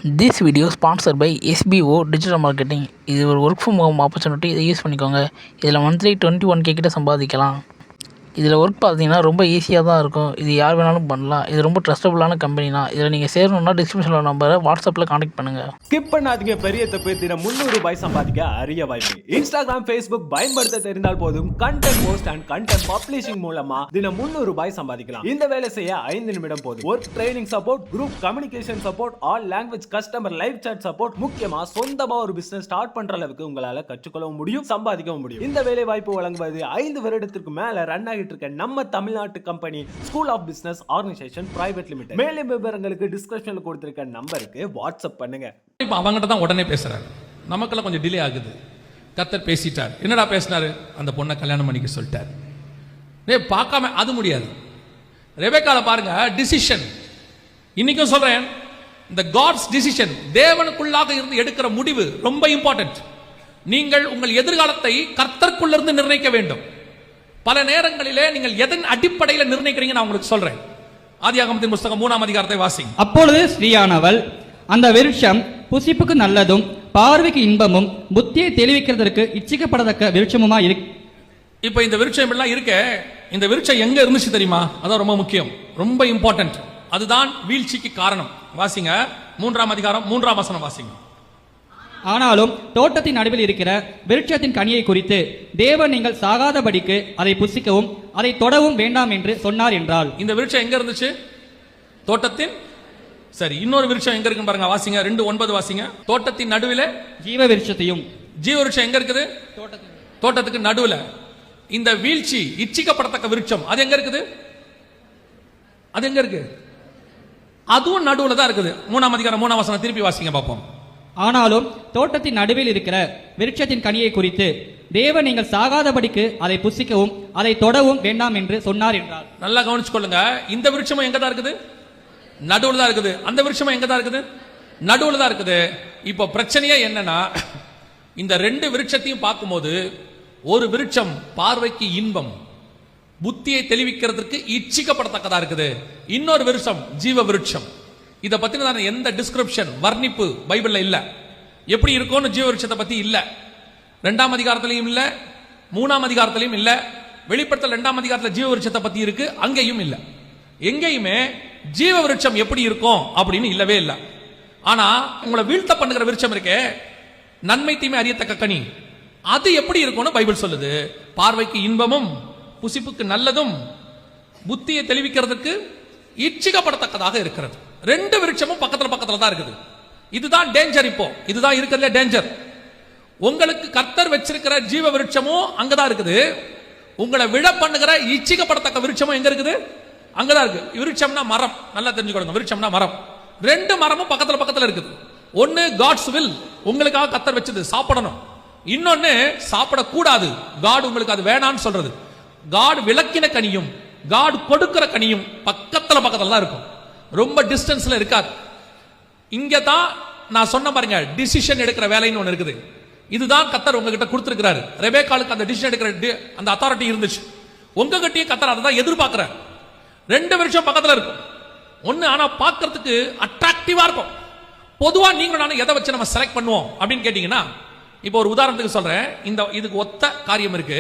This video is sponsored by SBO Digital Marketing. இது ஒரு work from home opportunity. இதை use பண்ணிக்கோங்க. இதில் மந்த்லி 21K கிட்ட சம்பாதிக்கலாம். இதில் ஒர்க் பார்த்தீங்கன்னா ரொம்ப ஈஸியாக தான் இருக்கும். இது யார் வேணாலும் பண்ணலாம். இது ரொம்ப ட்ரஸ்டபுளான கம்பெனி தான். இதில் நீங்கள் சேரணும்னா டிஸ்கிரிப்ஷனில் நம்பரை வாட்ஸ்அப்பில் கான்டெக்ட் பண்ணுங்கள். ஸ்கிப் பண்ணாதீங்க. பெரிய தப்பு. தினம் ₹300 சம்பாதிக்க அரிய வாய்ப்பு. இன்ஸ்டாகிராம், ஃபேஸ்புக் பயன்படுத்த தெரிந்தால் போதும். Content post and content publishing மூலமா தினம் ₹300 சம்பாதிக்கலாம். இந்த வேலை செய்ய 5 நிமிடம் போதும். Work training support, group communication support, all language customer live chat support, முக்கியமா சொந்தமா ஒரு பிசினஸ் ஸ்டார்ட் பண்ற அளவுக்கு உங்களால கற்றுக்கொள்ளவும் முடியும், சம்பாதிக்கவும் முடியும். இந்த வேலை வாய்ப்பு வழங்குவது 5 வருடத்திற்கு மேல ரன் ஆகிட்டு இருக்க நம்ம தமிழ்நாட்டு company school of business organisation private limited. மேலும் விவரங்களுக்கு டிஸ்கிரிப்ஷன்ல கொடுத்திருக்க நம்பருக்கு வாட்ஸ்அப் பண்ணுங்க. இப்போ அவங்ககிட்ட தான் உடனே பேசுறாரு. நமக்கெல்லாம் கொஞ்சம் டிலே ஆகுது. கர்த்தர் பேசிட்டார். என்னடா பேசினாரு? அந்த பொண்ணை கல்யாணம் பண்ணிக்க சொல்லிட்டார். பார்க்காம அது முடியாது. ரெபெக்கால பாருங்க, டிசிஷன். இன்னைக்கும் சொல்றேன், இந்த காட்ஸ் டிசிஷன், தேவனுக்குள்ளாக இருந்து எடுக்கிற முடிவு ரொம்ப இம்பார்ட்டன்ட். நீங்கள் உங்கள் எதிர்காலத்தை கர்த்தருக்குள்ள இருந்து நிர்ணயிக்க வேண்டும். பல நேரங்களிலே நீங்கள் எதன் அடிப்படையில் நிர்ணயிக்கிறீங்க நான் உங்களுக்கு சொல்றேன். ஆதியாகமத்தின் புத்தகம் 3ஆம் அதிகாரத்தை வாசிங்க. அப்பொழுது ஸ்ரீயானவள், அந்த விருட்சம் புசிப்புக்கு நல்லதும் பார்வைக்கு இன்பமும் புத்தியை தெளிவிக்கிறதற்கு இச்சிக்கப்படத்தக்க விருட்சமுமா இருக்கு. இப்ப இந்த விருட்சம் எல்லாம் இருக்க, இந்த விருட்சம் எங்க இருந்துச்சு தெரியுமா? அதான் ரொம்ப முக்கியம், ரொம்ப இம்பார்ட்டன்ட். அதுதான் வீழ்ச்சிக்கு காரணம். வாசிங்க 3ஆம் அதிகாரம் 3ஆம் வசனம் வாசிங்க. ஆனாலும் தோட்டத்தின் நடுவில் இருக்கிற விருட்சத்தின் கனியை குறித்து தேவன் நீங்கள் சாகாதபடிக்கு அதை புசிக்கவும் அதை தொடவும் வேண்டாம் என்று சொன்னார் என்றால். இந்த விருட்சம் எங்க இருந்துச்சு? தோட்டத்தின். சரி, இன்னொரு விருட்சம் எங்க இருக்குன்னு பாருங்க. வாசிங்க 2:9 வாசிங்க. தோட்டத்தின் நடுவில் ஜீவ விருட்சத்தையும். ஜீவ விருட்சம் எங்க இருக்குது? தோட்டத்துக்கு நடுவில். இந்த வீழ்ச்சி, இச்சிக்கப்படத்தக்க விருட்சம், அது எங்க இருக்குது? அது எங்க இருக்கு? அதுவும் நடுவில் தான் இருக்குது. 3ஆம் அதிகாரம் 3ஆம் வசனம் திருப்பி வாசிங்க பார்ப்போம். ஆனாலும் தோட்டத்தின் நடுவில் இருக்கிற விருட்சத்தின் கனியை குறித்து தேவன் நீங்கள் சாகாதபடிக்கு அதை புசிக்கவும் அதை தொடவும் வேண்டாம் என்று சொன்னார் என்றார். நல்லா கவனிச்சுக்கொள்ளுங்க. இந்த விருட்சமும் எங்க தான் இருக்குது? நடுவில் தான் இருக்குது. அந்த விருட்சமும் எங்க தான் இருக்குது? நடுவில் தான் இருக்குது. இப்போ பிரச்சனையே என்னன்னா, இந்த 2 விருட்சத்தையும் பார்க்கும்போது, ஒரு விருட்சம் பார்வைக்கு இன்பம், புத்தியை தெளிவிக்கிறதுக்கு இச்சிக்கப்படத்தக்கதா இருக்குது. இன்னொரு விருட்சம் ஜீவ விருட்சம். இதை பத்தின எந்த டிஸ்கிரிப்ஷன், வர்ணிப்பு பைபிள்ல இல்ல. எப்படி இருக்கும்னு ஜீவ விருட்சத்தை பத்தி இல்ல. 2ஆம் அதிகாரத்திலையும் இல்ல, 3ஆம் அதிகாரத்திலையும் இல்ல. வெளிப்படுத்தல் 2ஆம் அதிகாரத்தில் ஜீவ விருட்சத்தை பத்தி இருக்கு, அங்கேயும் இல்ல. எங்கேயுமே ஜீவ விருட்சம் எப்படி இருக்கும் அப்படின்னு இல்லவே இல்லை. ஆனா உங்களை வீழ்த்த பண்ணுகிற விருட்சம் இருக்கே, நன்மை தீமை அறியத்தக்க கனி, அது எப்படி இருக்கும்னு பைபிள் சொல்லுது. பார்வைக்கு இன்பமும் புசிப்புக்கு நல்லதும் புத்தியை தெளிவிக்கிறதுக்கு இச்சிக்கப்படத்தக்கதாக இருக்கிறது. 2 விருட்சமும் பக்கத்துல தான் இருக்குது. இதுதான் டேஞ்சர். இப்போ இதுதான் இருக்கிறதுல டேஞ்சர். உங்களுக்கு கர்த்தர் வச்சிருக்கிற ஜீவ விருட்சமும் அங்கதான் இருக்குது. உங்களை விழ பண்ணுகிற இச்சிக்கப்படத்தக்க விருட்சமும் எங்க இருக்குது? அங்கதான் இருக்கு. விருட்சம்னா மரம், நல்லா தெரிஞ்சுக்கொள்ளுங்க. விருட்சம்னா மரம். 2 மரமும் பக்கத்துல இருக்குது. ஒன்னு காட்ஸ் வில், உங்களுக்காக கர்த்தர் வச்சது, சாப்பிடணும். இன்னொன்னு சாப்பிடக்கூடாது, காட் உங்களுக்கு அது வேணான்னு சொல்றது. காட் விளக்கின கனியும் காட் கொடுக்கிற கனியும் பக்கத்துல தான் இருக்கும், ரொம்ப டிஸ்டன்ஸ்ல இருக்காது. இங்க தான் நான் சொன்ன பாருங்க, டிசிஷன் எடுக்கிற வேலைன்னு ஒன்று இருக்குது. இதுதான் கர்த்தர் உங்ககிட்ட கொடுத்திருக்கிறாரு. ரெபெக்காளுக்கு அந்த டிசிஷன் எடுக்கிற அந்த அத்தாரிட்டி இருந்துச்சு. உங்ககிட்டயும் கர்த்தர் அதை தான் எதிர்பார்க்கிறார். 2 வருஷம் பக்கத்துல இருக்கும். ஒன்னு ஆனா பார்க்கறதுக்கு அட்ராக்டிவா இருக்கும். பொதுவா நீங்க நானும் எதை வச்சு நம்ம செலக்ட் பண்ணுவோம் அப்படின்னு கேட்டீங்கன்னா, இப்போ ஒரு உதாரணத்துக்கு சொல்றேன். இதுக்கு ஒத்த காரியம் இருக்கு.